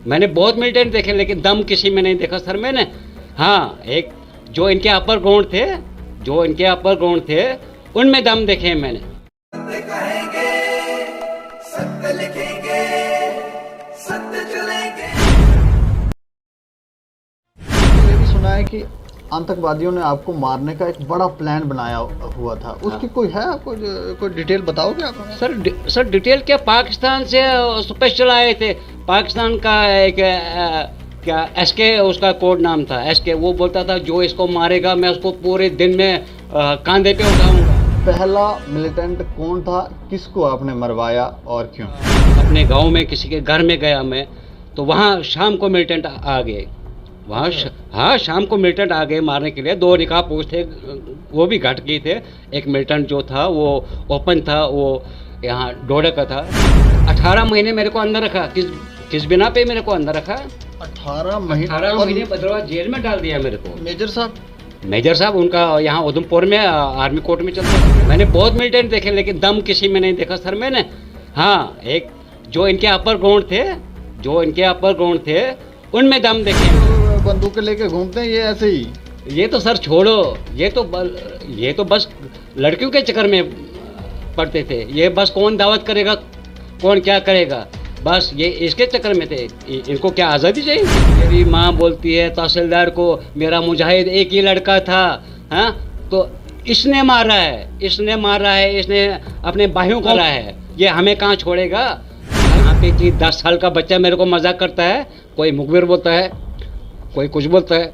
मैंने बहुत मिलिटेंट देखे लेकिन दम किसी में नहीं देखा सर मैंने। हाँ, एक जो इनके अपर ग्राउंड थे उनमें दम देखे हैं मैंने। सत्य कहेंगे, सत्य लिखेंगे, सत्य चलेंगे। ये भी सुना है कि आतंकवादियों ने आपको मारने का एक बड़ा प्लान बनाया हुआ था, उसकी कोई है कोई डिटेल बताओगे आप हमें? सर डिटेल क्या, पाकिस्तान से स्पेशल आए थे। पाकिस्तान का एक क्या एसके उसका कोड नाम था, एसके। वो बोलता था जो इसको मारेगा मैं उसको पूरे दिन में कांधे पे उठाऊंगा। पहला मिलिटेंट कौन था, किसको आपने मरवाया और क्यों? अपने गांव में किसी के घर में गया मैं, तो वहाँ शाम को मिलिटेंट आ गए। हाँ, शाम को मिलिटेंट आ गए मारने के लिए। 2 निकाहपोश थे, वो भी घट गए थे। एक मिलिटेंट जो था वो ओपन था, वो यहाँ डोडा का था। 18 महीने मेरे को अंदर रखा। किस बिना पे मेरे को अंदर रखा? 18 महीने। 18 महीने भद्रवाह जेल में डाल दिया मेरे को। मेजर साहब उनका यहाँ उधमपुर में आर्मी कोर्ट में चलता था। मैंने बहुत मिलिटेंट देखे लेकिन दम किसी में नहीं देखा सर मैंने। हाँ, एक जो इनके अपर ग्राउंड थे उनमें दम देखे। बंदूकें लेके घूमते हैं ये ऐसे ही? ये तो सर छोड़ो, ये तो बस लड़कियों के चक्कर में पड़ते थे। ये बस कौन दावत करेगा, कौन क्या करेगा, बस ये इसके चक्कर में थे। इनको क्या आज़ादी चाहिए? मेरी माँ बोलती है तहसीलदार को मेरा मुजाहिद एक ही लड़का था। हाँ, तो इसने मारा है, इसने अपने भाइयों को मारा है। ये हमें कहाँ छोड़ेगा? यहाँ पे 10 साल का बच्चा मेरे को मजाक करता है, कोई मुखबिर बोलता है, कोई कुछ बोलता है।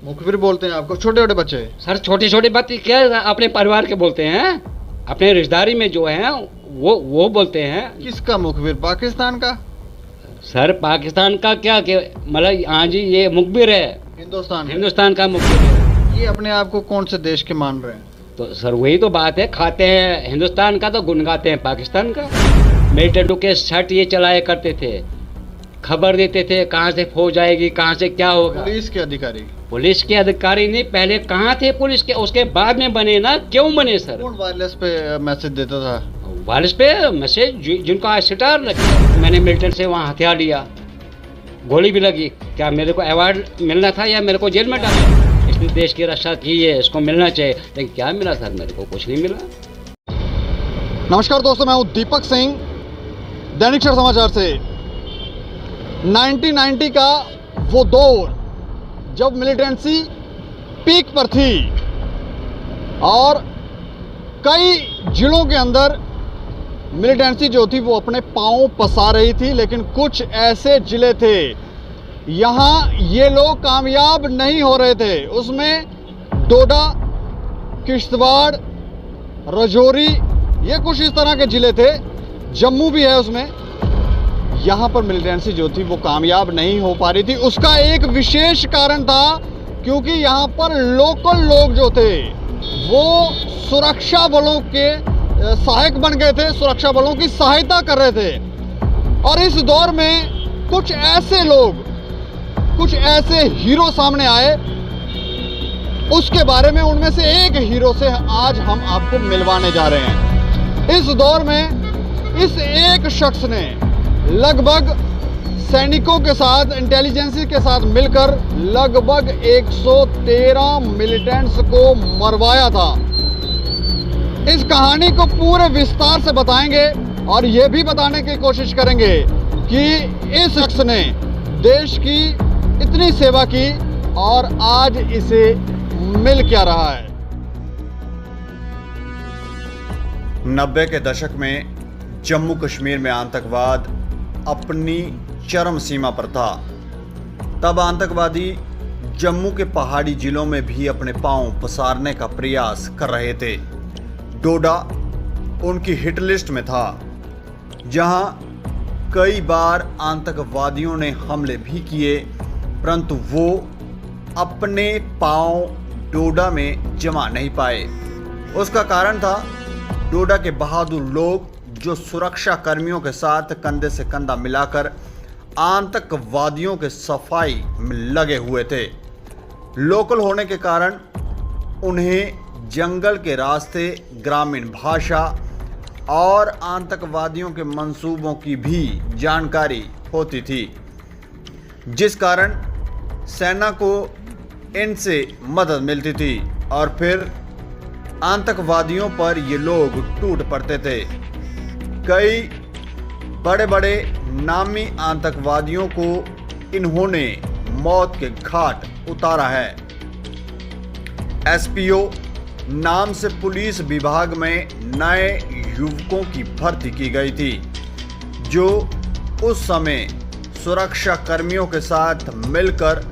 मुखबिर बोलते हैं आपको? छोटे छोटे बच्चे? सर छोटी बात क्या, अपने परिवार के बोलते हैं, अपने रिश्तेदारी में जो है वो बोलते हैं। किसका मुखबिर? पाकिस्तान का? सर पाकिस्तान का क्या, मतलब हाँ जी, ये मुखबिर है हिंदुस्तान का मुखबिर है। ये अपने आप को कौन से देश के मान रहे हैं? तो सर वही तो बात है, खाते हैं हिंदुस्तान का तो गुनगाते हैं पाकिस्तान का। मिलिटेंटों के शर्ट ये चलाया करते थे, खबर देते थे कहाँ से फौज आएगी, कहाँ से क्या होगा। पुलिस के अधिकारी नहीं, पहले कहाँ थे पुलिस के, उसके बाद में बने ना। क्यों बने सर? कौन वायरलेस पे मैसेज देता था? वायरलेस पे मैसेज जिनको आज स्टार लगे। मैंने मिलिटेंट से वहाँ हथियार लिया, गोली भी लगी। क्या मेरे को अवार्ड मिलना था या मेरे को जेल में डाला? इसने देश की रक्षा की है, इसको मिलना चाहिए। लेकिन क्या मिला सर? मेरे को कुछ नहीं मिला। नमस्कार दोस्तों, मैं हूँ दीपक सिंह, दैनिक क्षण समाचार से। 1990 का वो दौर जब मिलिटेंसी पीक पर थी और कई जिलों के अंदर मिलिटेंसी जो थी वो अपने पांव पसार रही थी, लेकिन कुछ ऐसे जिले थे यहाँ ये लोग कामयाब नहीं हो रहे थे। उसमें डोडा, किश्तवाड़, राजौरी, ये कुछ इस तरह के जिले थे। जम्मू भी है उसमें। यहाँ पर मिलिटेंसी जो थी वो कामयाब नहीं हो पा रही थी। उसका एक विशेष कारण था क्योंकि यहाँ पर लोकल लोग जो थे वो सुरक्षा बलों के सहायक बन गए थे, सुरक्षा बलों की सहायता कर रहे थे। और इस दौर में कुछ ऐसे लोग, कुछ ऐसे हीरो सामने आए, उसके बारे में उनमें से एक हीरो से आज हम आपको मिलवाने जा रहे हैं। इस दौर में इस एक शख्स ने लगभग सैनिकों के साथ, इंटेलिजेंस के साथ मिलकर लगभग 113 मिलिटेंट्स को मरवाया था। इस कहानी को पूरे विस्तार से बताएंगे और ये भी बताने की कोशिश करेंगे कि इस शख्स ने देश की इतनी सेवा की और आज इसे मिल क्या रहा है। 90 के दशक में जम्मू कश्मीर में आतंकवाद अपनी चरम सीमा पर था। तब आतंकवादी जम्मू के पहाड़ी जिलों में भी अपने पांव पसारने का प्रयास कर रहे थे। डोडा उनकी हिट लिस्ट में था, जहां कई बार आतंकवादियों ने हमले भी किए, परंतु वो अपने पांव डोडा में जमा नहीं पाए। उसका कारण था डोडा के बहादुर लोग जो सुरक्षा कर्मियों के साथ कंधे से कंधा मिलाकर आतंकवादियों के सफाई में लगे हुए थे। लोकल होने के कारण उन्हें जंगल के रास्ते, ग्रामीण भाषा और आतंकवादियों के मंसूबों की भी जानकारी होती थी, जिस कारण सेना को इनसे मदद मिलती थी और फिर आतंकवादियों पर ये लोग टूट पड़ते थे। कई बड़े बड़े नामी आतंकवादियों को इन्होंने मौत के घाट उतारा है। एसपीओ नाम से पुलिस विभाग में नए युवकों की भर्ती की गई थी, जो उस समय सुरक्षा कर्मियों के साथ मिलकर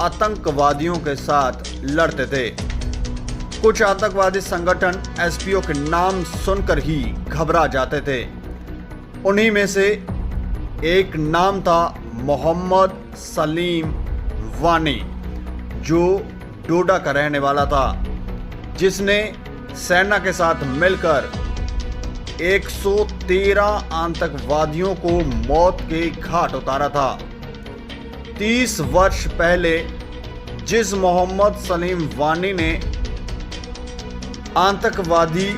आतंकवादियों के साथ लड़ते थे। कुछ आतंकवादी संगठन एसपीओ के नाम सुनकर ही घबरा जाते थे। उन्हीं में से एक नाम था मोहम्मद सलीम वानी, जो डोडा का रहने वाला था, जिसने सेना के साथ मिलकर 113 आतंकवादियों को मौत के घाट उतारा था। 30 वर्ष पहले जिस मोहम्मद सलीम वानी ने आतंकवादी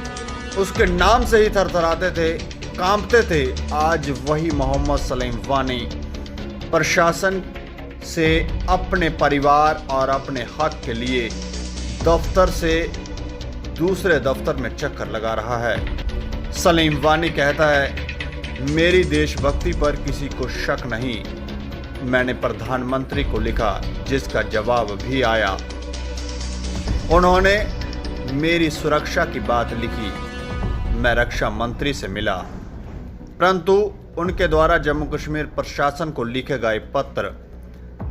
उसके नाम से ही थरथराते थे, कांपते थे, आज वही मोहम्मद सलीम वानी प्रशासन से अपने परिवार और अपने हक के लिए दफ्तर से दूसरे दफ्तर में चक्कर लगा रहा है। सलीम वानी कहता है, मेरी देशभक्ति पर किसी को शक नहीं। मैंने प्रधानमंत्री को लिखा, जिसका जवाब भी आया। उन्होंने मेरी सुरक्षा की बात लिखी। मैं रक्षा मंत्री से मिला, परंतु उनके द्वारा जम्मू कश्मीर प्रशासन को लिखे गए पत्र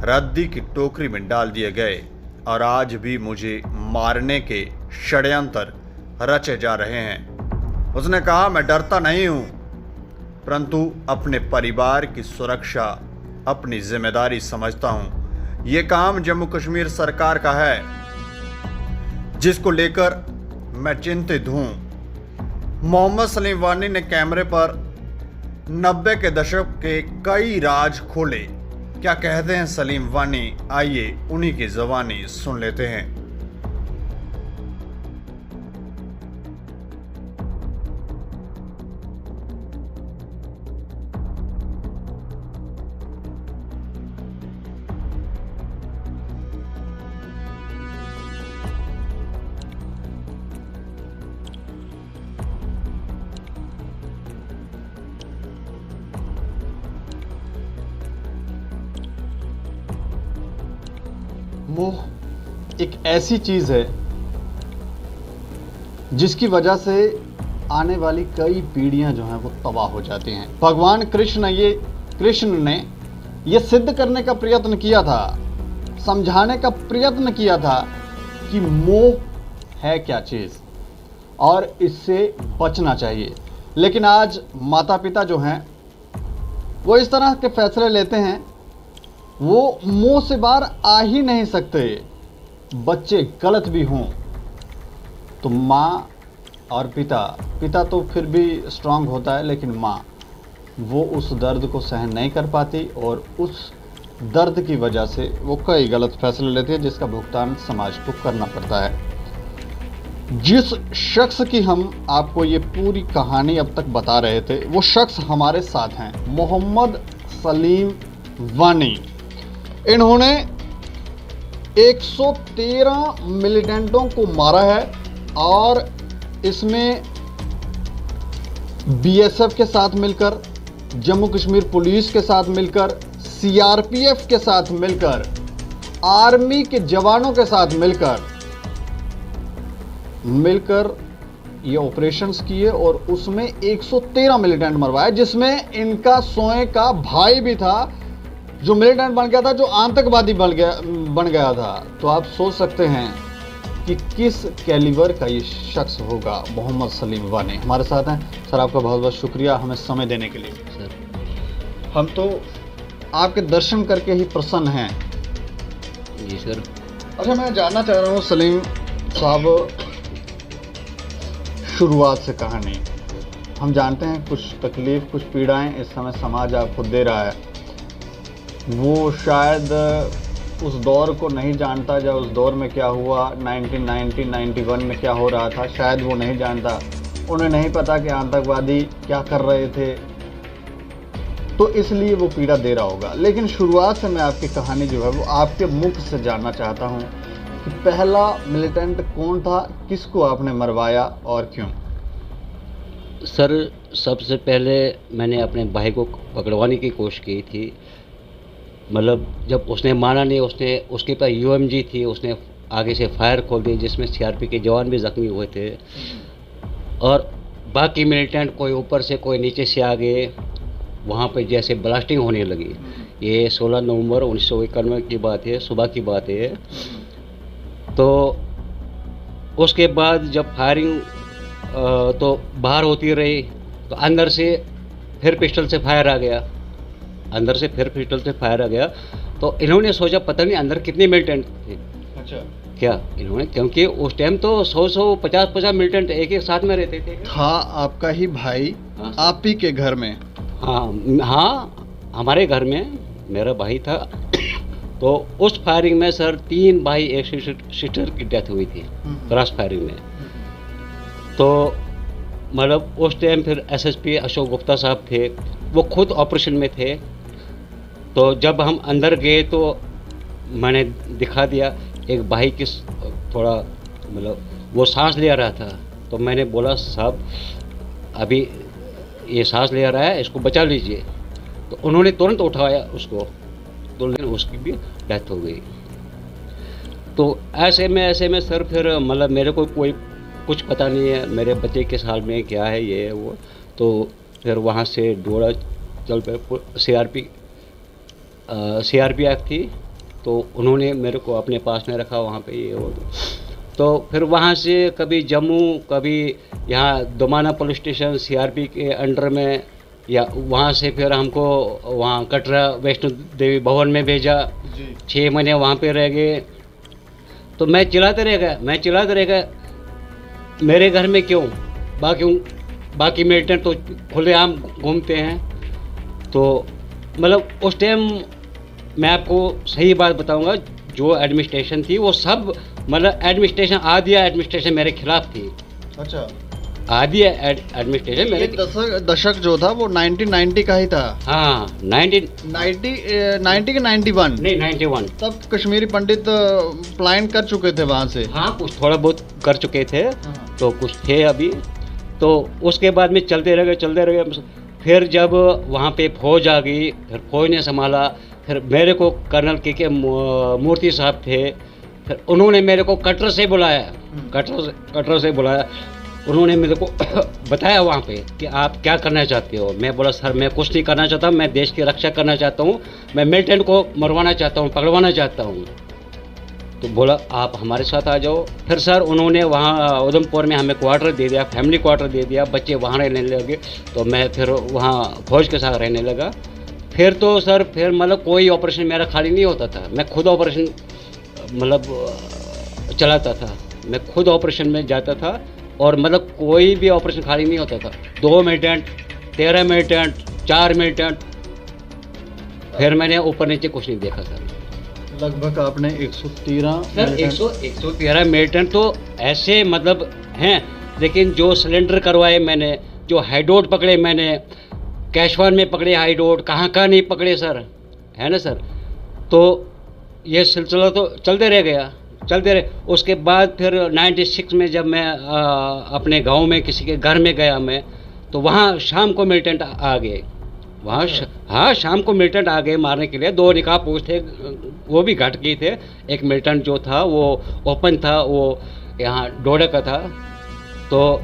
रद्दी की टोकरी में डाल दिए गए और आज भी मुझे मारने के षड्यंत्र रचे जा रहे हैं। उसने कहा, मैं डरता नहीं हूं, परंतु अपने परिवार की सुरक्षा अपनी जिम्मेदारी समझता हूं। यह काम जम्मू कश्मीर सरकार का है, जिसको लेकर मैं चिंतित हूं। मोहम्मद सलीम वानी ने कैमरे पर 90 के दशक के कई राज खोले। क्या कहते हैं सलीम वानी, आइए उन्हीं की ज़बानी सुन लेते हैं। मोह एक ऐसी चीज है जिसकी वजह से आने वाली कई पीढ़ियां जो हैं वो तबाह हो जाती हैं। भगवान कृष्ण ने ये सिद्ध करने का प्रयत्न किया था, समझाने का प्रयत्न किया था कि मोह है क्या चीज और इससे बचना चाहिए। लेकिन आज माता पिता जो हैं वो इस तरह के फैसले लेते हैं, वो मुंह से बाहर आ ही नहीं सकते। बच्चे गलत भी हों तो माँ और पिता तो फिर भी स्ट्रांग होता है, लेकिन माँ वो उस दर्द को सहन नहीं कर पाती और उस दर्द की वजह से वो कई गलत फैसले लेती है, जिसका भुगतान समाज को करना पड़ता है। जिस शख्स की हम आपको ये पूरी कहानी अब तक बता रहे थे, वो शख्स हमारे साथ हैं, मोहम्मद सलीम वानी। इन्होंने 113 मिलिटेंटों को मारा है और इसमें बीएसएफ के साथ मिलकर, जम्मू कश्मीर पुलिस के साथ मिलकर, सीआरपीएफ के साथ मिलकर, आर्मी के जवानों के साथ मिलकर ये ऑपरेशंस किए और उसमें 113 मिलिटेंट मरवाए, जिसमें इनका सोए का भाई भी था, जो मिलिटेंट बन गया था, जो आतंकवादी बन गया था। तो आप सोच सकते हैं कि किस कैलिबर का ये शख्स होगा मोहम्मद सलीम वानी। हमारे साथ हैं सर, आपका बहुत बहुत शुक्रिया हमें समय देने के लिए। सर हम तो आपके दर्शन करके ही प्रसन्न हैं। जी सर। अच्छा, मैं जानना चाह रहा हूँ सलीम साहब, शुरुआत से कहानी हम जानते हैं, कुछ तकलीफ कुछ पीड़ाएं इस समय समाज आपको दे रहा है। वो शायद उस दौर को नहीं जानता, जब उस दौर में क्या हुआ, 1991 में क्या हो रहा था, शायद वो नहीं जानता। उन्हें नहीं पता कि आतंकवादी क्या कर रहे थे। तो इसलिए वो पीड़ा दे रहा होगा। लेकिन शुरुआत से मैं आपकी कहानी जो है वो आपके मुख से जानना चाहता हूँ कि पहला मिलिटेंट कौन था, किसको आपने मरवाया और क्यों? सर सबसे पहले मैंने अपने भाई को पकड़वाने की कोशिश की थी। मतलब जब उसने माना नहीं, उसने उसके पास यूएमजी थी, उसने आगे से फायर खोल दी जिसमें सीआरपी के जवान भी जख्मी हुए थे। और बाकी मिलिटेंट कोई ऊपर से कोई नीचे से आ गए, वहाँ पे जैसे ब्लास्टिंग होने लगी। ये 16 नवंबर 1991 की बात है, सुबह की बात है। तो उसके बाद जब फायरिंग तो बाहर होती रही, तो अंदर से फिर पिस्टल से फायर आ गया, अंदर से फिर पिस्टल से फायर आ गया। तो इन्होंने सोचा पता नहीं अंदर कितने मिलिटेंट थे। अच्छा, क्या इन्होंने, क्योंकि उस टाइम तो 100 50 मिलिटेंट एक एक साथ में रहते थे। था आपका ही भाई हाँ, आप ही के घर में? हाँ हमारे घर में मेरा भाई था। तो उस फायरिंग में सर 3 भाई एक सिस्टर की डेथ हुई थी क्रॉस फायरिंग में। तो मतलब उस टाइम फिर एसएसपी अशोक गुप्ता साहब थे, वो खुद ऑपरेशन में थे। तो जब हम अंदर गए तो मैंने दिखा दिया एक भाई की थोड़ा मतलब वो सांस ले रहा था। तो मैंने बोला साहब अभी ये सांस ले रहा है, इसको बचा लीजिए। तो उन्होंने तुरंत उठाया उसको, तो लेकिन उसकी भी डेथ हो गई। तो ऐसे में सर फिर मतलब मेरे को कोई कुछ पता नहीं है मेरे बच्चे के साल में क्या है ये है वो। तो फिर वहाँ से डोड़ा चल पे सीआरपीएफ थी, तो उन्होंने मेरे को अपने पास में रखा वहाँ पे ये वो। तो फिर वहाँ से कभी जम्मू, कभी यहाँ दोमाना पुलिस स्टेशन सीआरपी के अंडर में, या वहाँ से फिर हमको वहाँ कटरा वैष्णो देवी भवन में भेजा। 6 महीने वहाँ पे रह गए। तो मैं चिल्लाते रह गया मेरे घर में क्यों, बाकी मिलिटेंट तो खुलेआम घूमते हैं। तो मतलब उस टाइम मैं आपको सही बात बताऊंगा, जो एडमिनिस्ट्रेशन थी वो सब मतलब एडमिनिस्ट्रेशन मेरे खिलाफ थी। अच्छा, आधी एडमिनिस्ट्रेशन मेरे दशक जो था वो 1990 का ही था। हाँ 90 के 91 नहीं 91। तब कश्मीरी पंडित पलायन कर चुके थे वहाँ से। हाँ कुछ थोड़ा बहुत कर चुके थे, तो कुछ थे अभी। तो उसके बाद में चलते रह गए। फिर जब वहाँ पे फौज आ गई, फिर फौज ने संभाला। फिर मेरे को कर्नल के मूर्ति साहब थे, फिर उन्होंने मेरे को कटर से बुलाया। उन्होंने मेरे को बताया वहाँ पे कि आप क्या करना चाहते हो। मैं बोला सर मैं कुछ नहीं करना चाहता, मैं देश की रक्षा करना चाहता हूँ, मैं मिलिटेंट को मरवाना चाहता हूँ, पकड़वाना चाहता हूँ। तो बोला आप हमारे साथ आ जाओ। फिर सर उन्होंने वहाँ उधमपुर में हमें क्वार्टर दे दिया, फैमिली क्वार्टर दे दिया, बच्चे वहाँ रहने लगे। तो मैं फिर वहाँ फौज के साथ रहने लगा। फिर तो सर फिर मतलब कोई ऑपरेशन मेरा खाली नहीं होता था, मैं खुद ऑपरेशन मतलब चलाता था, मैं खुद ऑपरेशन में जाता था। और मतलब कोई भी ऑपरेशन खाली नहीं होता था। 2 मिलिटेंट, 13 मिलिटेंट, 4 मिलिटेंट, फिर मैंने ऊपर नीचे कुछ नहीं देखा सर। लगभग आपने 113 सर 113 मिलिटेंट तो ऐसे मतलब हैं, लेकिन जो सिलेंडर करवाए मैंने, जो हाइडोट पकड़े मैंने, कैशवान में पकड़े हाइडोट, कहाँ नहीं पकड़े सर, है ना सर। तो ये सिलसिला तो चलते रहे। उसके बाद फिर 96 में जब मैं अपने गांव में किसी के घर में गया मैं, तो वहाँ शाम को मिलिटेंट आ गए। वहाँ हाँ शाम को मिलिटेंट आ गए मारने के लिए। 2 नकाबपोश थे, वो भी घट गए थे। एक मिलिटेंट जो था वो ओपन था, वो यहाँ डोडा का था। तो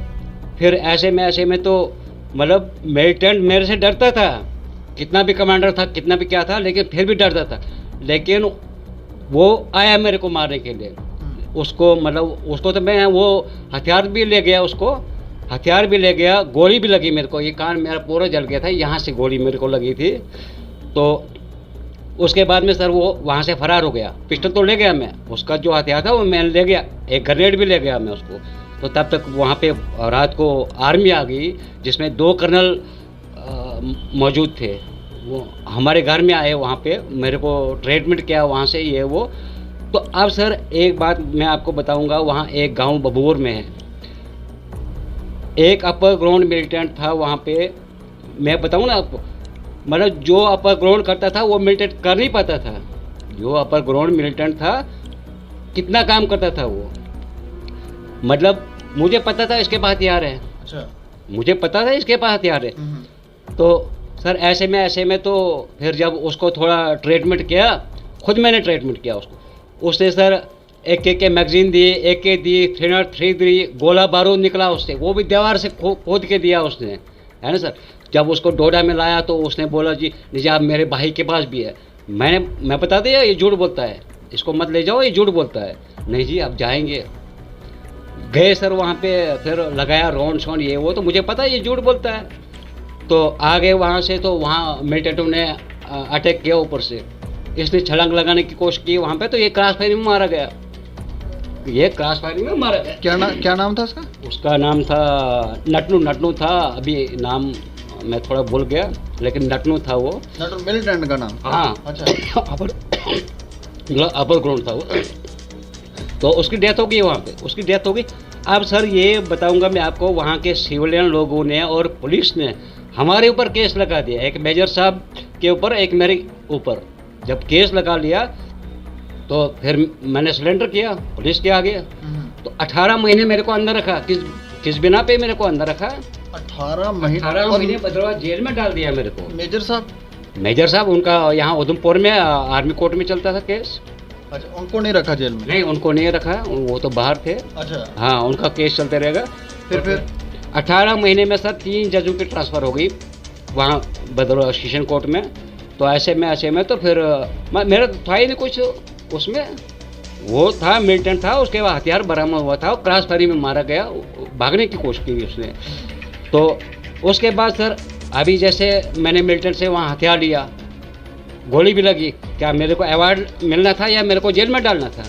फिर ऐसे में तो मतलब मिलिटेंट मेरे से डरता था, कितना भी कमांडर था, कितना भी क्या था, लेकिन फिर भी डरता था। लेकिन वो आया मेरे को मारने के लिए। उसको तो मैं वो हथियार भी ले गया, गोली भी लगी मेरे को। ये कान मेरा पूरा जल गया था, यहाँ से गोली मेरे को लगी थी। तो उसके बाद में सर वो वहाँ से फरार हो गया। पिस्टल तो ले गया मैं, उसका जो हथियार था वो मैं ले गया, एक ग्रेनेड भी ले गया मैं उसको। तो तब तक वहाँ पे रात को आर्मी आ गई, जिसमें 2 कर्नल मौजूद थे। वो हमारे घर में आए, वहाँ पे मेरे को ट्रीटमेंट किया वहाँ से ये वो। तो अब सर एक बात मैं आपको बताऊंगा, वहाँ एक गांव बबूर में है, एक अपर ग्राउंड मिलिटेंट था वहाँ पे। मैं बताऊँ ना आपको, मतलब जो अपर ग्राउंड करता था वो मिलिटेंट कर नहीं पाता था। जो अपर ग्राउंड मिलिटेंट था कितना काम करता था वो, मतलब मुझे पता था इसके पास हथियार है, अच्छा। मुझे पता था इसके पास हथियार है। तो सर ऐसे में तो फिर जब उसको थोड़ा ट्रीटमेंट किया, खुद मैंने ट्रीटमेंट किया उसको, उसने सर एक के मैगजीन दिए, एक के दी 303 दी, गोला बारूद निकला उससे, वो भी दीवार से खोद के दिया उसने, है ना सर। जब उसको डोडा में लाया तो उसने बोला जी निजाम मेरे भाई के पास भी है। मैं बता दिया ये झूठ बोलता है, इसको मत ले जाओ, ये झूठ बोलता है। नहीं जी आप जाएंगे, गए सर वहाँ पे, फिर लगाया रौन शौन ये वो, तो मुझे पता है ये झूठ बोलता है। तो आ गए वहाँ से, तो वहाँ मिलिटेंटों ने अटैक किया ऊपर से, इसने छलांग लगाने की कोशिश की वहाँ पे, तो ये क्रॉस फायरिंग में मारा गया, ये क्रॉस फायरिंग में मारा गया। क्या नाम था उसका? उसका नाम था नटनू था, अभी नाम मैं थोड़ा भूल गया, लेकिन नटनू था वो। नटनू मिलिटेंट का नाम? हाँ अच्छा। अपर ग्राउंड था वो। तो उसकी डेथ हो गई वहाँ पे, उसकी डेथ हो गई। अब सर ये बताऊंगा मैं आपको, वहाँ के सिविलियन लोगों ने और पुलिस ने हमारे ऊपर केस लगा दिया, एक मेजर साहब के ऊपर, एक मेरे ऊपर। जब केस लगा लिया तो फिर मैंने सरेंडर किया पुलिस के आगे। तो 18 महीने मेरे को अंदर रखा, किस बिना पे मेरे को अंदर रखा? 18 महीने भद्रवाह जेल में डाल दिया मेरे को। मेजर साहब उनका यहाँ उधमपुर में आर्मी कोर्ट में चलता था केस। अच्छा, उनको नहीं रखा जेल में? नहीं, उनको नहीं रखा, वो तो बाहर थे। अच्छा। हाँ, उनका केस चलते रहेगा। फिर 18 महीने में सर 3 जजों की ट्रांसफ़र हो गई वहाँ भद्रवाह सेशन कोर्ट में। तो ऐसे में तो फिर मेरा था ही नहीं कुछ उसमें, वो था मिलिटेंट था, उसके बाद हथियार बरामद हुआ था, क्रॉस फायरिंग में मारा गया, भागने की कोशिश की उसने। तो उसके बाद सर अभी जैसे मैंने मिलिटेंट से वहाँ हथियार लिया, गोली भी लगी, क्या मेरे को अवार्ड मिलना था या मेरे को जेल में डालना था?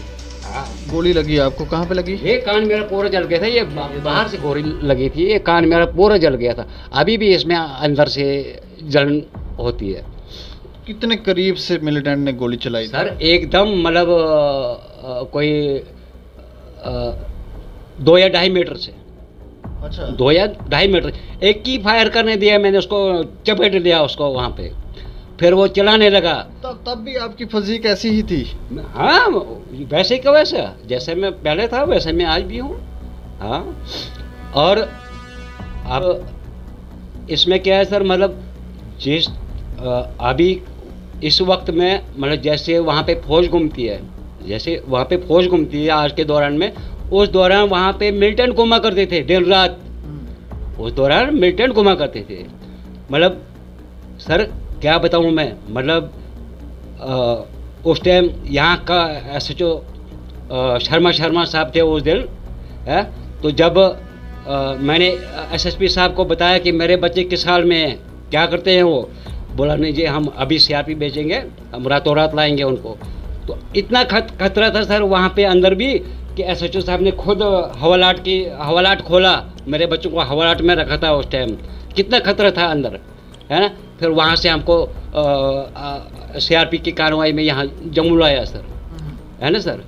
गोली लगी आपको? कहाँ पे लगी? ये कान मेरा पूरा जल गया था, ये बाहर से गोली लगी थी, ये कान मेरा पूरा जल गया था, अभी भी इसमें अंदर से जलन होती है। कितने करीब से मिलिटेंट ने गोली चलाई? सर एकदम मतलब कोई 2 या 2.5 मीटर से। अच्छा। 2 या 2.5 मीटर, एक ही फायर करने दिया मैंने, उसको चपेट लिया उसको वहाँ पे, फिर वो चलाने लगा। तब भी आपकी फिजिक ऐसी ही थी? हाँ, वैसे ही का वैसा, जैसे मैं पहले था वैसे मैं आज भी हूँ। हाँ, और अब इसमें क्या है सर, मतलब जिस अभी इस वक्त में, मतलब जैसे वहाँ पे फौज घूमती है, जैसे वहाँ पे फौज घूमती है आज के दौरान में, उस दौरान वहाँ पे मिलिटेंट घुमा करते थे दिन रात, उस दौरान मिलिटेंट घुमा करते थे। मतलब सर क्या बताऊँ मैं, मतलब उस टाइम यहाँ का SHO शर्मा साहब थे उस दिन है। तो जब मैंने SSP साहब को बताया कि मेरे बच्चे किस हाल में हैं, क्या करते हैं वो, बोला नहीं जी हम अभी CRP भेजेंगे, हम रातों रात लाएंगे उनको। तो इतना खतरा था सर वहाँ पे अंदर भी कि SHO साहब ने खुद हवालात खोला, मेरे बच्चों को हवालात में रखा था उस टाइम, कितना खतरा था अंदर, है ना। फिर वहाँ से हमको CRP की कार्रवाई में यहाँ जम्मू लाया सर, है ना सर।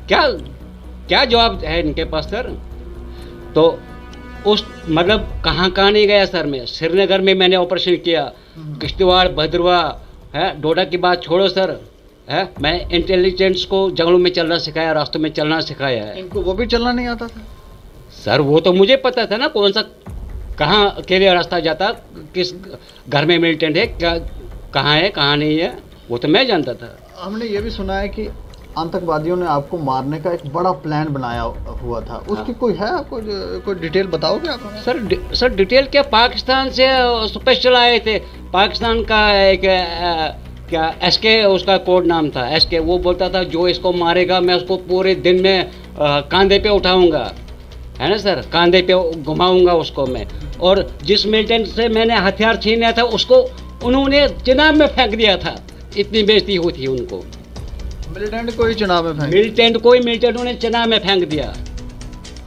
क्या जवाब है इनके पास सर। तो उस मतलब कहाँ नहीं गया सर मैं, श्रीनगर में मैंने ऑपरेशन किया, किश्तवाड़, भद्रवाह है, डोडा की बात छोड़ो सर, है मैंने इंटेलिजेंस को जंगलों में चलना सिखाया, रास्तों में चलना सिखाया है। इनको वो भी चलना नहीं आता था सर? वो तो मुझे पता था ना कौन सा कहाँ के लिए रास्ता जाता, किस घर में मिलिटेंट है, क्या कहाँ है कहाँ नहीं है, वो तो मैं जानता था। हमने ये भी सुना है कि आतंकवादियों ने आपको मारने का एक बड़ा प्लान बनाया हुआ था, उसकी कोई है आपको कोई डिटेल बताओगे आप? सर डिटेल क्या, पाकिस्तान से स्पेशल आए थे, पाकिस्तान का एक क्या SK उसका कोड नाम था, SK। वो बोलता था जो इसको मारेगा मैं उसको पूरे दिन में कंधे पे उठाऊंगा, है ना सर, कंधे पे घुमाऊंगा उसको मैं। और जिस मिलिटेंट से मैंने हथियार छीना था उसको उन्होंने चिनाब में फेंक दिया था, इतनी बेइज्जती हुई थी उनको। मिलिटेंट को ही चिनाब में फेंक? मिलिटेंट उन्हें चिनाब में फेंक दिया,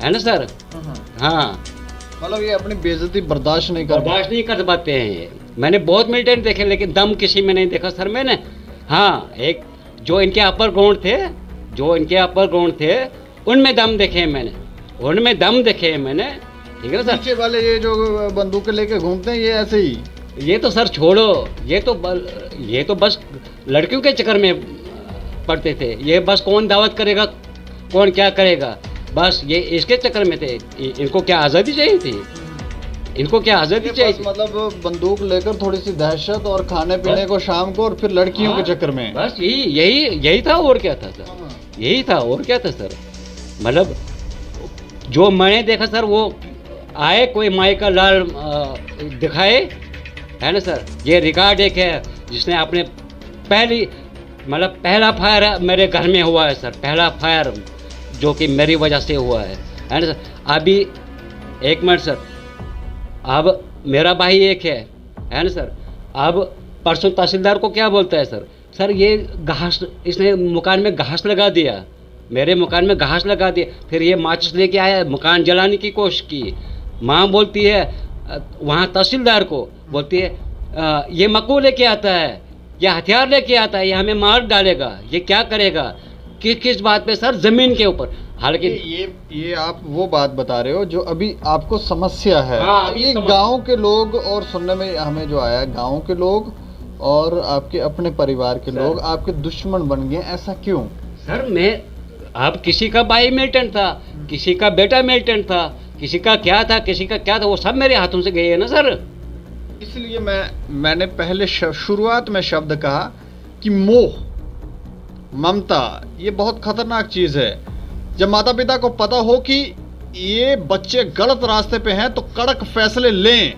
है ना सर। हाँ, मतलब ये अपनी बेइज्जती बर्दाश्त नहीं कर पाते हैं ये। मैंने बहुत मिलिटेंट देखे लेकिन दम किसी में नहीं देखा सर मैंने। हाँ, एक जो इनके अपर ग्राउंड थे उनमें दम देखे हैं मैंने, ठीक है ना सर। पीछे वाले ये जो बंदूकें लेके घूमते हैं ये ऐसे ही? ये तो सर छोड़ो, ये तो बस लड़कियों के चक्कर में पड़ते थे। ये बस कौन दावत करेगा, कौन क्या करेगा, बस ये इसके चक्कर में थे। इनको क्या आज़ादी चाहिए थी? इनको क्या आज़ादी चाहिए बस थी? मतलब बंदूक लेकर थोड़ी सी दहशत और खाने पीने को शाम को, और फिर लड़कियों के चक्कर में। बस यही था, और क्या था सर? यही था, और क्या था सर? मतलब जो मैंने देखा सर, वो आए कोई माई का लाल दिखाए, है ना सर। ये रिकॉर्ड एक है जिसने अपने पहला फायर मेरे घर में हुआ है सर, पहला फायर जो कि मेरी वजह से हुआ है ना सर। अभी एक मिनट सर, अब मेरा भाई एक है ना सर। अब परसों तहसीलदार को क्या बोलता है सर, सर ये घास, इसने मकान में घास लगा दिया, मेरे मकान में घास लगा दिया। फिर ये माचिस लेके आया, मकान जलाने की कोशिश की। माँ बोलती है वहाँ तहसीलदार को, बोलती है ये मक्कू लेके आता है, ये हथियार लेके आता है, ये हमें मार डालेगा, ये क्या करेगा, किस बात पे सर? ज़मीन के ऊपर। हालांकि ये आप वो बात बता रहे हो जो अभी आपको समस्या है। हाँ, अभी ये गांव के लोग, और सुनने में हमें जो आया, गांव के लोग और आपके अपने परिवार के लोग आपके दुश्मन बन गए, ऐसा क्यों? सर अब किसी का भाई मिलिटेंट था, किसी का बेटा मिलिटेंट था, किसी का क्या था, किसी का क्या था, वो सब मेरे हाथों से गए है ना सर। इसलिए मैंने पहले शुरुआत में शब्द कहा कि मोह, ममता, ये बहुत खतरनाक चीज़ है। जब माता पिता को पता हो कि ये बच्चे गलत रास्ते पे हैं तो कड़क फैसले लें,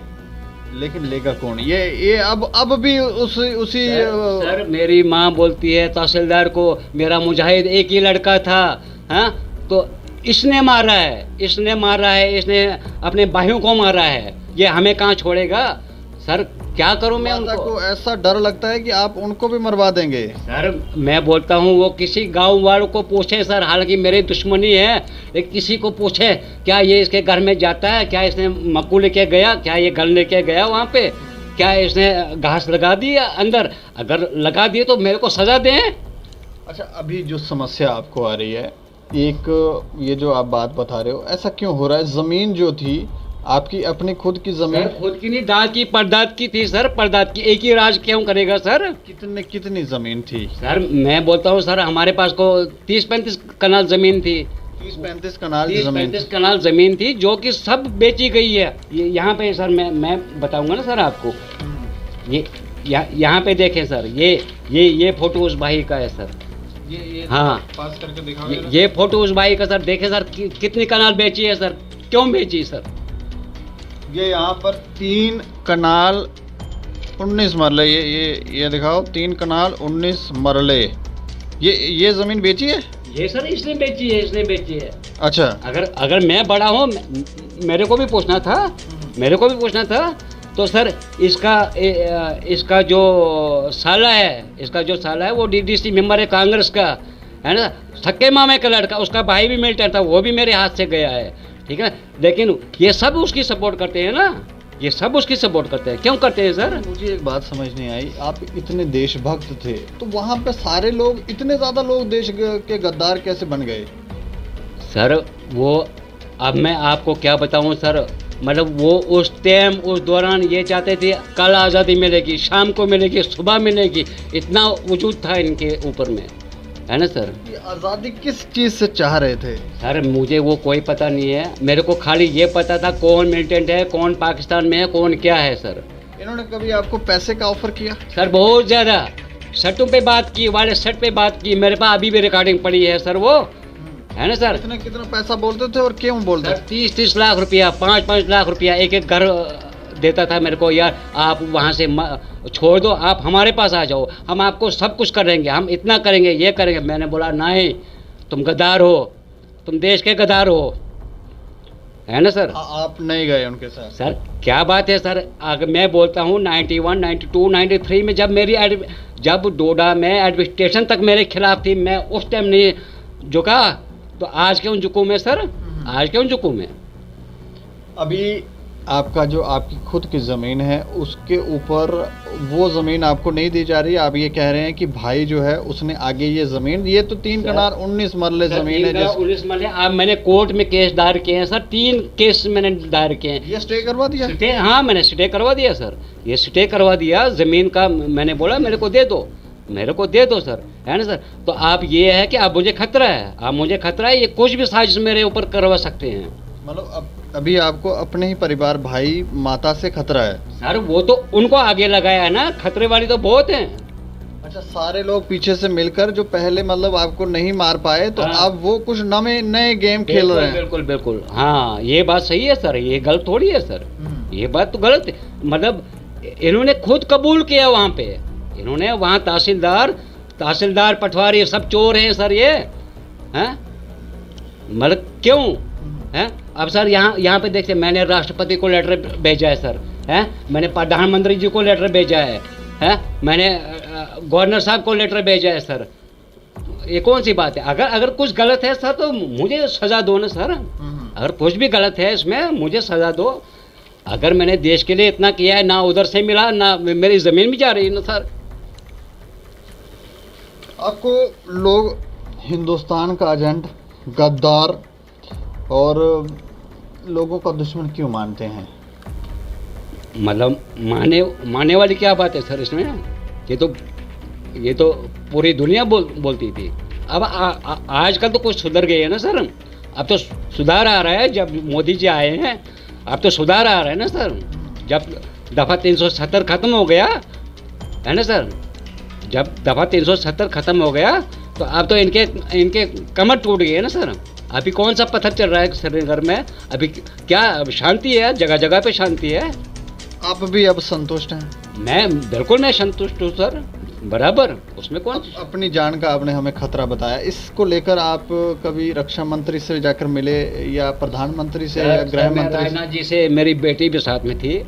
लेकिन लेगा कौन? ये अब भी उसी सर मेरी माँ बोलती है तहसीलदार को, मेरा मुजाहिद एक ही लड़का था, हाँ, तो इसने मारा है, इसने अपने भाइयों को मारा है, ये हमें कहाँ छोड़ेगा? सर क्या करूं मैं? माता उनको को ऐसा डर लगता है कि आप उनको भी मरवा देंगे। सर मैं बोलता हूं वो किसी गांव वालों को पूछे सर, हालांकि मेरी दुश्मनी है, लेकिन किसी को पूछे क्या ये इसके घर में जाता है, क्या इसने मक्कू लेके गया, क्या ये घर लेके गया वहाँ पे, क्या इसने घास लगा दी अंदर? अगर लगा दिए तो मेरे को सजा दें। अच्छा, अभी जो समस्या आपको आ रही है, एक ये जो आप बात बता रहे हो, ऐसा क्यों हो रहा है? ज़मीन जो थी आपकी अपनी खुद की ज़मीन, खुद की नहीं, दाद की, परदाद की थी सर, परदाद की। एक ही राज क्यों करेगा सर? कितनी ज़मीन थी सर? मैं बोलता हूँ सर, हमारे पास को 30-35 कनाल ज़मीन थी, 30-35 कनाल 30-35 कनाल ज़मीन थी, जो कि सब बेची गई है। यहाँ पे सर मैं बताऊँगा ना सर आपको, ये यहाँ पे देखें सर, ये फोटो उस भाई का है सर। ये हाँ, पास करके दिखाओ। ये फोटो उस भाई का सर। देखें सर कितनी कनाल बेची है सर, क्यों बेची सर? ये यहाँ पर 3 कनाल 19 मरले, ये दिखाओ, 3 कनाल 19 मरले, ये ज़मीन बेची है? ये सर इसने बेची है। अच्छा, अगर मैं बड़ा हूँ, मेरे को भी पूछना था, तो सर इसका जो साला है वो डीडीसी मेंबर है कांग्रेस का, है ना, सक्के मामे का लड़का, उसका भाई भी मिलिटेंट था, वो भी मेरे हाथ से गया है, ठीक है। लेकिन ये सब उसकी सपोर्ट करते हैं ना, ये सब उसकी सपोर्ट करते हैं। क्यों करते हैं सर? मुझे एक बात समझ नहीं आई, आप इतने देशभक्त थे तो वहाँ पे सारे लोग, इतने ज़्यादा लोग देश के गद्दार कैसे बन गए? सर वो अब मैं आपको क्या बताऊं सर, मतलब वो उस टाइम, उस दौरान ये चाहते थे कल आज़ादी मिलेगी, शाम को मिलेगी, सुबह मिलेगी, इतना वजूद था इनके ऊपर में, है ना सर। ये आज़ादी किस चीज़ से चाह रहे थे? सर मुझे वो कोई पता नहीं है, मेरे को खाली ये पता था कौन मिलिटेंट है, कौन पाकिस्तान में है, कौन क्या है सर। इन्होंने कभी आपको पैसे का ऑफर किया? सर बहुत ज़्यादा, शर्टों पे बात की, वाले शर्ट पे बात की, मेरे पास अभी भी रिकॉर्डिंग पड़ी है सर, वो है ना सर। कितना पैसा बोलते थे और क्यों बोलते थे? 30 लाख रुपया, 5 लाख रुपया, एक घर देता था मेरे को, यार आप वहाँ से छोड़ दो, आप हमारे पास आ जाओ, हम आपको सब कुछ करेंगे, हम इतना करेंगे, ये करेंगे। मैंने बोला नहीं, तुम गद्दार हो, तुम देश के गद्दार हो, है ना सर। आप नहीं गए उनके साथ? सर क्या बात है सर, अगर मैं बोलता हूँ 91, 92, 93 में जब डोडा में एडमिनिस्ट्रेशन तक मेरे खिलाफ थी, मैं उस टाइम नहीं झुका, तो आज क्यों झुकूँ मैं सर? आज क्यों झुकूँ मैं? अभी आपका जो आपकी खुद की ज़मीन है उसके ऊपर वो ज़मीन आपको नहीं दी जा रही है, आप ये कह रहे हैं कि भाई जो है उसने आगे ये ज़मीन, ये तो 3 कनाल 19 मरले ज़मीन है जिस 19 मरले। अब मैंने कोर्ट में केस दायर किए हैं सर, 3 केस मैंने दायर किए हैं। ये स्टे करवा दिया। स्टे, हाँ मैंने स्टे करवा दिया सर, ये स्टे करवा दिया ज़मीन का। मैंने बोला मेरे को दे दो, मेरे को दे दो सर, है ना सर। तो आप ये है कि आप मुझे खतरा है, आप मुझे खतरा है, ये कुछ भी साजिश मेरे ऊपर करवा सकते हैं। मतलब अभी आपको अपने ही परिवार भाई माता से खतरा है। सर वो तो उनको आगे लगाया है ना, खतरे वाली तो बहुत हैं। अच्छा, सारे लोग पीछे से मिलकर जो पहले मतलब आपको नहीं मार पाए तो हाँ। अब वो कुछ नए गेम खेल रहे हैं। बिल्कुल बिल्कुल, हाँ ये बात सही है सर, ये गलत थोड़ी है सर, ये बात तो गलत है। मतलब इन्होंने खुद कबूल किया वहाँ पे, इन्होंने वहाँ तहसीलदार पटवारी सब चोर हैं सर ये, हैं मतलब क्यों हैं। अब सर यहाँ पे देखिए, मैंने राष्ट्रपति को लेटर भेजा है सर, हैं मैंने प्रधानमंत्री जी को लेटर भेजा है मैंने गवर्नर साहब को लेटर भेजा है सर। ये कौन सी बात है। अगर कुछ गलत है सर तो मुझे सज़ा दो ना सर, अगर कुछ भी गलत है इसमें मुझे सज़ा दो। अगर मैंने देश के लिए इतना किया है, ना उधर से मिला ना मेरी ज़मीन भी जा रही है ना सर। आपको लोग हिंदुस्तान का एजेंट, गद्दार और लोगों का दुश्मन क्यों मानते हैं? मतलब माने वाली क्या बात है सर इसमें। ये तो पूरी दुनिया बोलती थी। अब आजकल तो कुछ सुधर गए है ना सर, अब तो सुधार आ रहा है। जब मोदी जी आए हैं अब तो सुधार आ रहा है ना सर। जब दफ़ा 370 ख़त्म हो गया है ना सर, जब दफ़ा 370 ख़त्म हो गया तो अब तो इनके कमर टूट गई है ना सर। अभी कौन सा पत्थर चल रहा है श्रीनगर में, अभी क्या अब शांति है, जगह जगह पे शांति है। आप भी अब संतुष्ट हैं? मैं संतुष्ट हूँ सर, बराबर, उसमें कौन। अपनी जान का आपने हमें खतरा बताया, इसको लेकर आप कभी रक्षा मंत्री से जाकर मिले या प्रधानमंत्री से या गृह मंत्री से? राजनाथ जी से, मेरी बेटी भी साथ में थी,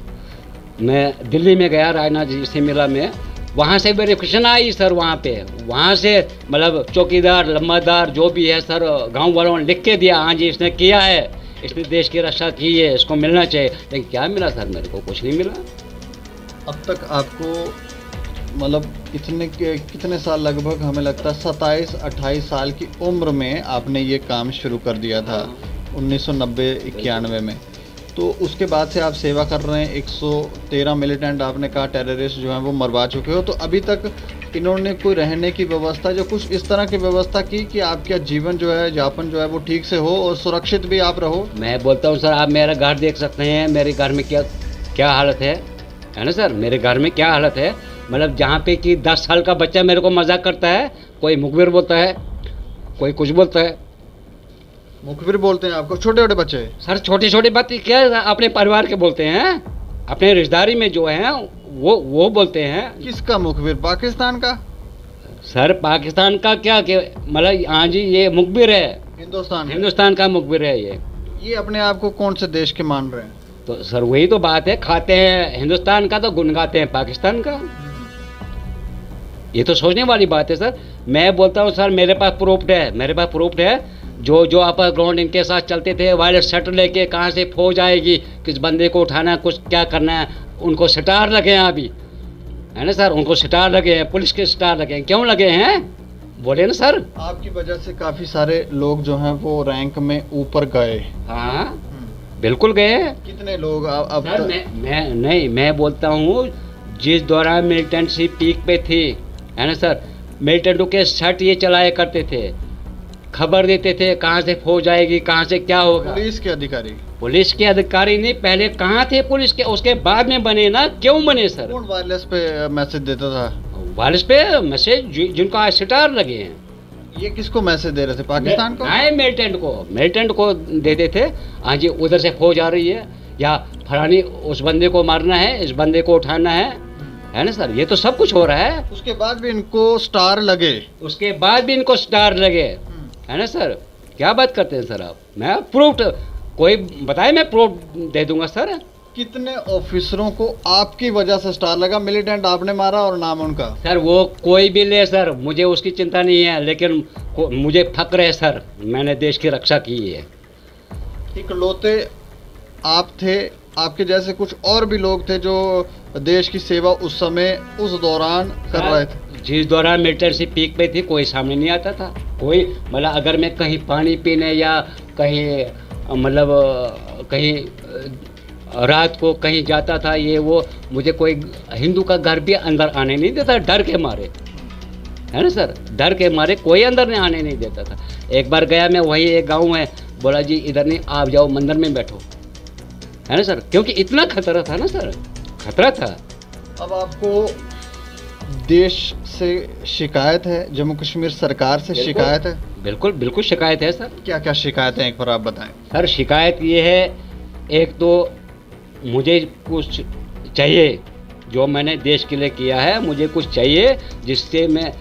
मैं दिल्ली में गया, राजनाथ जी से मिला मैं। वहाँ से वेरिफिकेशन आई सर, वहाँ से मतलब चौकीदार लम्बादार जो भी है सर, गांव वालों ने लिख के दिया, हाँ जी इसने किया है, इसने देश की रक्षा की है, इसको मिलना चाहिए। लेकिन क्या मिला सर, मेरे को कुछ नहीं मिला। अब तक आपको मतलब कितने साल, लगभग हमें लगता है 27-28 साल की उम्र में आपने ये काम शुरू कर दिया था 1990-91 में। तो उसके बाद से आप सेवा कर रहे हैं। 113 मिलिटेंट आपने कहा टेररिस्ट जो हैं वो मरवा चुके हो। तो अभी तक इन्होंने कोई रहने की व्यवस्था, जो कुछ इस तरह की व्यवस्था की कि आपका जीवन जो है, यापन जो है वो ठीक से हो और सुरक्षित भी आप रहो? मैं बोलता हूँ सर, आप मेरा घर देख सकते हैं, मेरे घर में क्या हालत है ना सर। मेरे घर में क्या हालत है, मतलब जहाँ पे कि 10 साल का बच्चा मेरे को मजाक करता है, कोई मुखबिर बोलता है, कोई कुछ बोलता है। मुखबिर बोलते हैं आपको? छोटे छोटे बच्चे? सर छोटी बातें क्या, अपने परिवार के बोलते हैं, अपने रिश्तेदारी में जो हैं वो बोलते हैं। किसका मुखबिर? पाकिस्तान का? सर पाकिस्तान का क्या, मतलब हाँ जी ये मुखबिर है, हिंदुस्तान का मुखबिर है ये अपने आप को कौन से देश के मान रहे हैं? तो सर वही तो बात है, खाते हैं हिंदुस्तान का तो गुन गाते हैं पाकिस्तान का। ये तो सोचने वाली बात है सर। मैं बोलता हूँ सर, मेरे पास प्रूफ्ड है। जो आप ग्राउंड इनके साथ चलते थे, वायरस शट लेके, कहाँ से फौज आएगी, किस बंदे को उठाना है, कुछ क्या करना है, उनको सितार लगे हैं अभी, है ना सर, उनको सितार लगे हैं, पुलिस के सितार लगे हैं। क्यों लगे हैं बोले ना सर। आपकी वजह से काफ़ी सारे लोग जो हैं वो रैंक में ऊपर गए। हाँ बिल्कुल गए। कितने लोग अब सर मैं बोलता हूँ, जिस दौरान मिलिटेंसी पीक पे थी, है ना सर, मिलिटेंटों के शट ये चलाया करते थे, खबर देते थे कहाँ से फौज आएगी, कहाँ से क्या होगा। पुलिस के अधिकारी नहीं, पहले कहाँ थे पुलिस के, उसके बाद में बने ना। क्यों बने सर? कौन वायरलेस पे मैसेज देता था? वायरलेस पे मैसेज जिनको आज सितार लगे हैं। ये किसको मैसेज दे रहे थे? पाकिस्तान को? नहीं, मिलिटेंट को देते थे, हाँ जी उधर से फौज आ रही है, या फलानी उस बंदे को मारना है, इस बंदे को उठाना है ना सर। ये तो सब कुछ हो रहा है। उसके बाद भी इनको स्टार लगे, है ना सर। क्या बात करते हैं सर आप। मैं प्रूफ, कोई बताए मैं प्रूफ दे दूंगा सर। कितने ऑफिसरों को आपकी वजह से स्टार लगा? मिलिटेंट आपने मारा और नाम उनका? सर वो कोई भी ले सर, मुझे उसकी चिंता नहीं है, लेकिन मुझे फक्र है सर, मैंने देश की रक्षा की है। इकलौते आप थे, आपके जैसे कुछ और भी लोग थे जो देश की सेवा उस समय उस दौरान कर रहे थे? जिस दौरान मिलिटेंसी पीक पे थी कोई सामने नहीं आता था, कोई मतलब अगर मैं कहीं पानी पीने या कहीं मतलब कहीं रात को कहीं जाता था ये वो, मुझे कोई हिंदू का घर भी अंदर आने नहीं देता, डर के मारे, है ना सर, डर के मारे कोई अंदर नहीं आने नहीं देता था। एक बार गया मैं, वही एक गांव में, बोला जी इधर नहीं, आप जाओ मंदिर में बैठो, है ना सर, क्योंकि इतना खतरा था ना सर, खतरा था। अब आपको देश से शिकायत है, जम्मू कश्मीर सरकार से शिकायत है? बिल्कुल बिल्कुल शिकायत है सर। क्या क्या शिकायत है, एक बार आप बताएं। सर शिकायत ये है, एक तो मुझे कुछ चाहिए, जो मैंने देश के लिए किया है मुझे कुछ चाहिए, जिससे मैं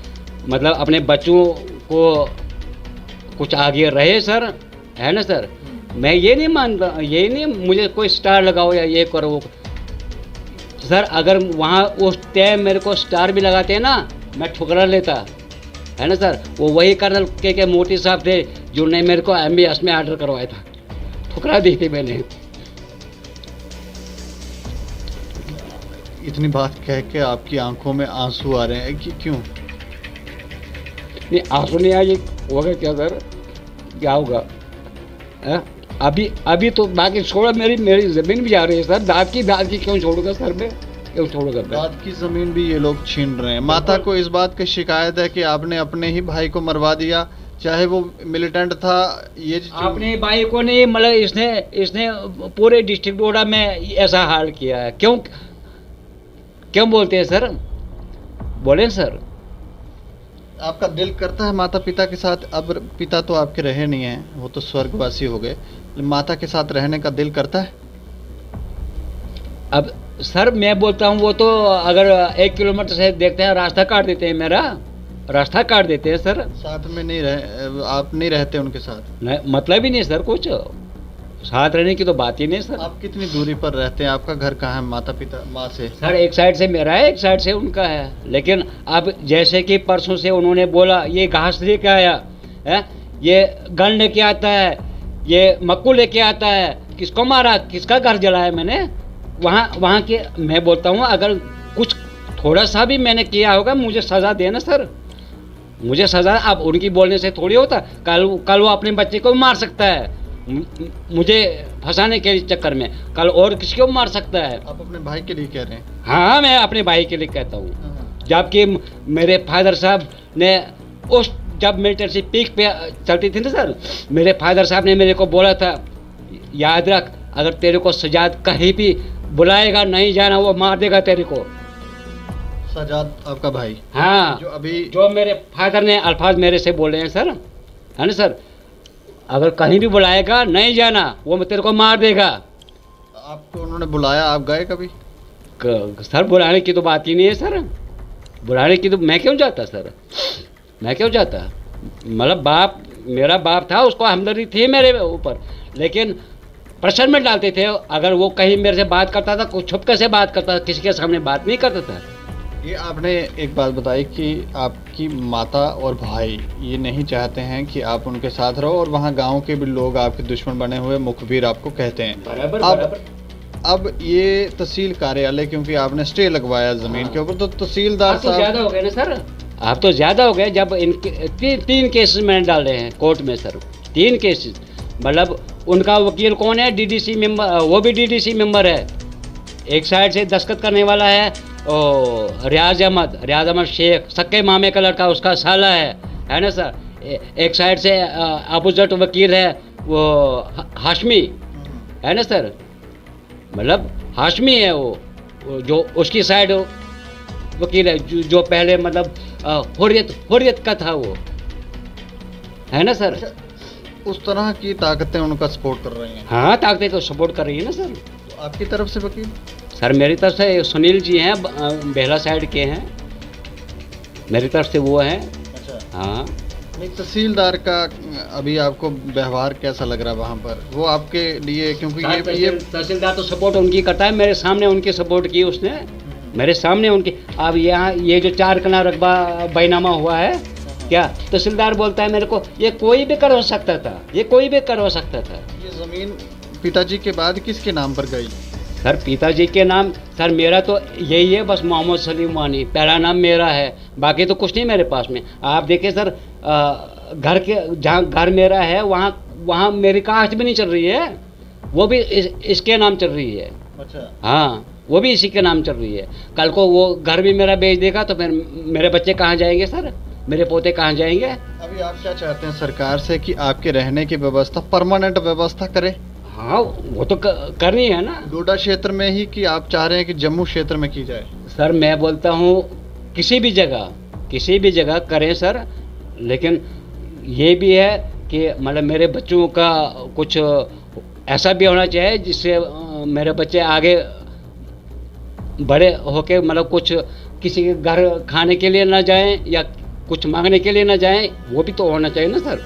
मतलब अपने बच्चों को कुछ आगे रहे सर, है ना सर। मैं ये नहीं मानता, ये नहीं मुझे कोई स्टार लगाओ या ये करो वो सर, अगर वहाँ उस टाइम मेरे को स्टार भी लगाते हैं ना, मैं ठुकरा लेता, है ना सर। वो वही कर्नल के मोदी साहब थे जिन्होंने मेरे को MBS में ऑर्डर करवाया था, ठुकरा दी थी मैंने। इतनी बात कह के आपकी आंखों में आंसू आ रहे हैं कि क्यों? नहीं आंसू नहीं आए, होगा क्या सर, क्या होगा है? अभी तो बाकी छोड़ा, मेरी ज़मीन भी जा रही है सर, दाद की क्यों छोड़ूंगा सर, मैं क्यों छोड़ूंगा मैं? दाद की ज़मीन भी ये लोग छीन रहे हैं। माता को इस बात की शिकायत है कि आपने अपने ही भाई को मरवा दिया, चाहे वो मिलिटेंट था। ये अपने भाई को नहीं, मतलब इसने पूरे डिस्ट्रिक्ट डोडा में ऐसा हाल किया है। क्यों बोलते हैं सर, बोले सर। आपका दिल करता है माता पिता के साथ, अब पिता तो आपके रहे नहीं हैं, वो तो स्वर्गवासी हो गए, माता के साथ रहने का दिल करता है? अब सर मैं बोलता हूँ, वो तो अगर 1 किलोमीटर से देखते हैं, रास्ता काट देते हैं, मेरा रास्ता काट देते हैं सर। साथ में नहीं रहे, आप नहीं रहते उनके साथ? नहीं, मतलब ही नहीं सर, कुछ साथ रहने की तो बात ही नहीं सर। आप कितनी दूरी पर रहते हैं? आपका घर कहाँ है माता पिता माँ से? सर एक साइड से मेरा है, एक साइड से उनका है, लेकिन अब जैसे कि परसों से उन्होंने बोला ये घास लेके आया है, ये गन लेके आता है, ये मक्कू लेके आता है, किसको मारा, किसका घर जलाया मैंने वहाँ के। मैं बोलता हूँ अगर कुछ थोड़ा सा भी मैंने किया होगा, मुझे सज़ा देना सर, मुझे सज़ा। अब उनकी बोलने से थोड़ी होता, कल वो अपने बच्चे को मार सकता है, मुझे फंसाने के चक्कर में, कल और किसी को मार सकता है। आप अपने भाई के लिए कह रहे हैं? हाँ मैं अपने भाई के लिए कहता हूँ, जबकि मेरे फादर साहब ने उस जब मिलिटेंसी पीक पे चलती थी ना सर, मेरे फादर साहब ने मेरे को बोला था, याद रख अगर तेरे को सजाद कहीं भी बुलाएगा नहीं जाना, वो मार देगा तेरे को। सजाद आपका भाई? हाँ, जो मेरे फादर ने अल्फाज मेरे से बोले हैं सर, है ना सर, अगर कहीं भी बुलाएगा नहीं जाना, वो तेरे को मार देगा। आपको उन्होंने बुलाया, आप गए कभी? सर बुलाने की तो बात ही नहीं है सर, बुलाने की तो मैं क्यों जाता सर, मैं क्यों जाता, मतलब बाप, मेरा बाप था, उसको हमदर्दी थी मेरे ऊपर, लेकिन प्रेशर में डालते थे। अगर वो कहीं मेरे से बात करता था, कुछ छुपके से बात करता था, किसी के सामने बात नहीं करता था। ये आपने एक बात बताई कि आपकी माता और भाई ये नहीं चाहते हैं कि आप उनके साथ रहो, और वहाँ गांव के भी लोग आपके दुश्मन बने हुए, मुखबिर आपको कहते हैं। बराबर। अब ये तहसील कार्यालय, क्योंकि आपने स्टे लगवाया ज़मीन के ऊपर, तो तहसीलदार साहब ज़्यादा हो गए ना सर, आप तो ज़्यादा हो गए। जब इनके 3 केसेस मैंने डाले हैं कोर्ट में सर, 3 केसेस, मतलब उनका वकील कौन है, DDC मेंबर, वो भी DDC मेंबर है। एक साइड से दस्तखत करने वाला है रियाज अहमद शेख, सक्के मामे का लड़का, उसका साला है ना सर। एक साइड से अपोजिट वकील है वो हाशमी, है ना सर, मतलब हाशमी है वो जो उसकी साइड वकील है, जो पहले मतलब हुर्रियत का था वो, है ना सर। उस तरह की ताकतें उनका सपोर्ट कर रही हैं? हाँ, ताकतें तो सपोर्ट कर रही है ना सर। तो आपकी तरफ से वकील? सर मेरी तरफ से सुनील जी हैं, बेहला साइड के हैं, मेरी तरफ से वो हैं। अच्छा। हाँ। नहीं, तहसीलदार का अभी आपको व्यवहार कैसा लग रहा है वहाँ पर, वो आपके लिए? क्योंकि ये तहसीलदार तो सपोर्ट उनकी करता है, मेरे सामने उनकी सपोर्ट की उसने, मेरे सामने उनकी। अब यहाँ ये जो 4 कनाल रकबा बैनामा हुआ है, क्या तहसीलदार बोलता है मेरे को, ये कोई भी करवा सकता था, ये कोई भी करवा सकता था। ये ज़मीन पिताजी के बाद किसके नाम पर गई? सर पिताजी के नाम सर मेरा तो यही है बस, मोहम्मद सलीम वानी पहला नाम मेरा है, बाकी तो कुछ नहीं मेरे पास में। आप देखिए सर घर के जहाँ घर मेरा है वहाँ वहाँ मेरी कागज भी नहीं चल रही है, वो भी इसके नाम चल रही है। अच्छा। हाँ वो भी इसी के नाम चल रही है। कल को वो घर भी मेरा बेच देगा तो फिर मेरे बच्चे कहाँ जाएंगे सर, मेरे पोते कहाँ जाएंगे? अभी आप क्या चाहते हैं सरकार से कि आपके रहने की व्यवस्था परमानेंट व्यवस्था करे? हाँ वो तो करनी है ना। डोडा क्षेत्र में ही कि आप चाह रहे हैं कि जम्मू क्षेत्र में की जाए? सर मैं बोलता हूँ किसी भी जगह करें सर, लेकिन ये भी है कि मतलब मेरे बच्चों का कुछ ऐसा भी होना चाहिए जिससे मेरे बच्चे आगे बड़े होके मतलब कुछ किसी के घर खाने के लिए ना जाएं या कुछ मांगने के लिए ना जाएं, वो भी तो होना चाहिए ना सर।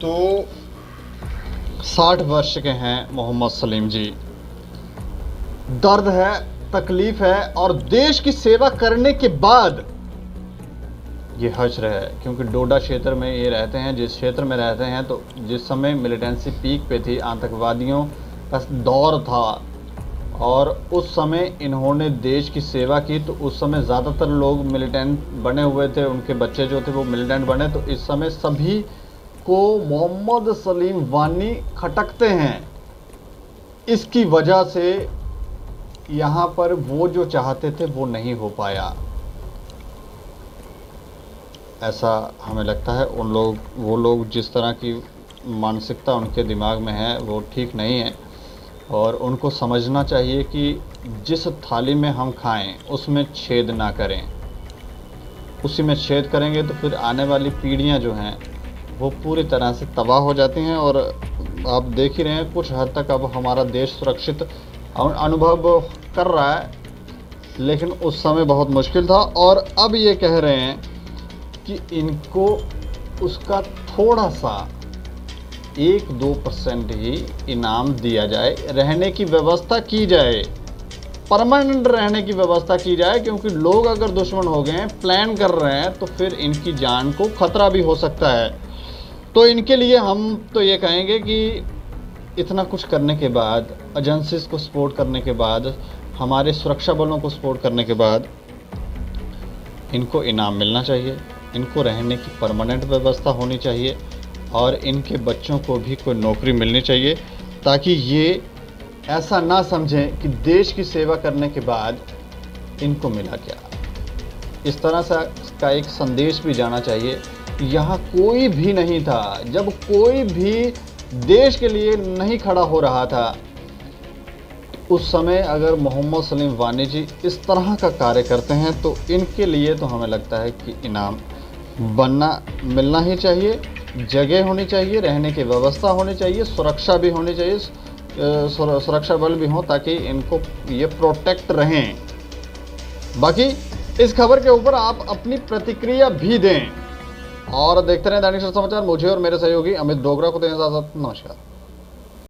तो 60 वर्ष के हैं मोहम्मद सलीम जी, दर्द है, तकलीफ है और देश की सेवा करने के बाद ये हश्र है, क्योंकि डोडा क्षेत्र में ये रहते हैं, जिस क्षेत्र में रहते हैं तो जिस समय मिलिटेंसी पीक पे थी, आतंकवादियों का दौर था और उस समय इन्होंने देश की सेवा की, तो उस समय ज़्यादातर लोग मिलिटेंट बने हुए थे, उनके बच्चे जो थे वो मिलिटेंट बने, तो इस समय सभी को मोहम्मद सलीम वानी खटकते हैं। इसकी वजह से यहाँ पर वो जो चाहते थे वो नहीं हो पाया, ऐसा हमें लगता है। वो लोग जिस तरह की मानसिकता उनके दिमाग में है वो ठीक नहीं है और उनको समझना चाहिए कि जिस थाली में हम खाएं उसमें छेद ना करें। उसी में छेद करेंगे तो फिर आने वाली पीढ़ियां जो हैं वो पूरी तरह से तबाह हो जाती हैं। और आप देख ही रहे हैं कुछ हद तक अब हमारा देश सुरक्षित अनुभव कर रहा है, लेकिन उस समय बहुत मुश्किल था। और अब ये कह रहे हैं कि इनको उसका थोड़ा सा 1-2% ही इनाम दिया जाए, रहने की व्यवस्था की जाए, परमानेंट रहने की व्यवस्था की जाए, क्योंकि लोग अगर दुश्मन हो गए हैं, प्लान कर रहे हैं, तो फिर इनकी जान को खतरा भी हो सकता है। तो इनके लिए हम तो ये कहेंगे कि इतना कुछ करने के बाद, एजेंसीज को सपोर्ट करने के बाद, हमारे सुरक्षा बलों को सपोर्ट करने के बाद इनको इनाम मिलना चाहिए, इनको रहने की परमानेंट व्यवस्था होनी चाहिए और इनके बच्चों को भी कोई नौकरी मिलनी चाहिए, ताकि ये ऐसा ना समझें कि देश की सेवा करने के बाद इनको मिला क्या। इस तरह से का एक संदेश भी जाना चाहिए। यहाँ कोई भी नहीं था, जब कोई भी देश के लिए नहीं खड़ा हो रहा था, उस समय अगर मोहम्मद सलीम वानी जी इस तरह का कार्य करते हैं तो इनके लिए तो हमें लगता है कि इनाम मिलना ही चाहिए, जगह होनी चाहिए, रहने की व्यवस्था होनी चाहिए, सुरक्षा भी होनी चाहिए, सुरक्षा बल भी हों ताकि इनको ये प्रोटेक्ट रहें। बाकी इस खबर के ऊपर आप अपनी प्रतिक्रिया भी दें और देखते रहें दैनिक समाचार। मुझे और मेरे सहयोगी अमित डोगरा को दें इजाज़त। नमस्कार।